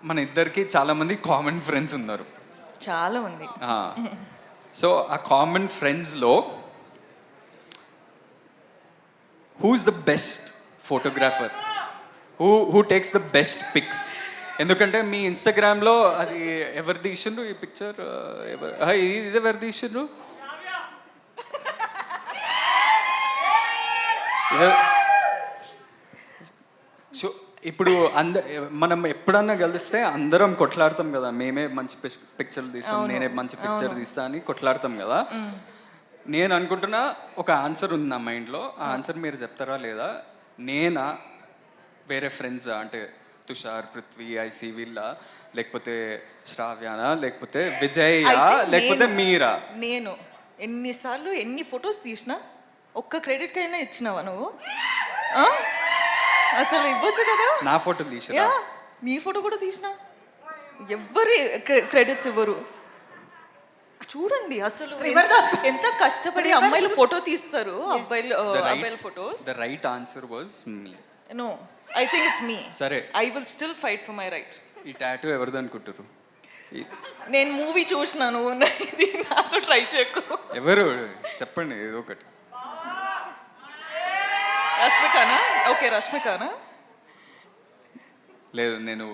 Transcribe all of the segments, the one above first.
మన ఇద్దరికి చాలా మంది కామన్ ఫ్రెండ్స్ ఉన్నారు. చాలా ఉంది. సో ఆ కామన్ ఫ్రెండ్స్లో who's the best photographer, who takes the best pics? ఎందుకంటే మీ ఇన్స్టాగ్రామ్లో అది ఎవరు తీసిండ్రు ఈ పిక్చర్, ఇది ఎవరు తీసిండ్రు? సో ఇప్పుడు మనం ఎప్పుడన్నా కలిస్తే అందరం కొట్లాడతాం కదా, మేమే మంచి పిక్చర్లు తీస్తాం, నేనే మంచి పిక్చర్ తీస్తా అని కొట్లాడతాం కదా. నేను అనుకుంటున్నా ఒక ఆన్సర్ ఉంది నా మైండ్లో, ఆ ఆన్సర్ మీరు చెప్తారా లేదా? నేనా, వేరే ఫ్రెండ్స్ అంటే తుషార్, పృథ్వీ, ఐసీ వీళ్ళ, లేకపోతే శ్రావ్యానా, లేకపోతే విజయ్, లేకపోతే మీరా? నేను ఎన్నిసార్లు ఎన్ని ఫొటోస్ తీసినా ఒక్క క్రెడిట్ కైనా ఇచ్చినావా నువ్వు? అసలు ఇవ్వచ్చు కదా. నా ఫోటో తీసినా, నీ ఫోటో కూడా తీసినా, ఎవ్వరి క్రెడిట్స్ ఇవ్వరు. చూడండి అసలు ఎంత కష్టపడి అమ్మాయిలు ఫోటో తీస్తారు, అబ్బాయిల photos. The right answer was me. No, I think it's me. సరే, I will still fight for my right. ఈ టాటూ ఎవరిది అనుకుంటారు? నేను మూవీ చూసినాను, ఇది నాతో ట్రై చేయకు. ఎవరు చెప్పండి ఏదో ఒకటి. రష్మికానా? ఓకే, రష్మికానా? లేదు, నేను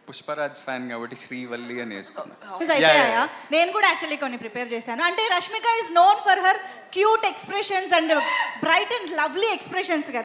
పుష్పరాజ్ ఫ్యాన్ కాబట్టి శ్రీవల్లి అని వేసుకున్నాను. నేను కూడా యాక్చువల్లీ కొన్ని ప్రిపేర్ చేశాను. అంటే Rashmika is known for her cute expressions and bright and lovely expressions కదా.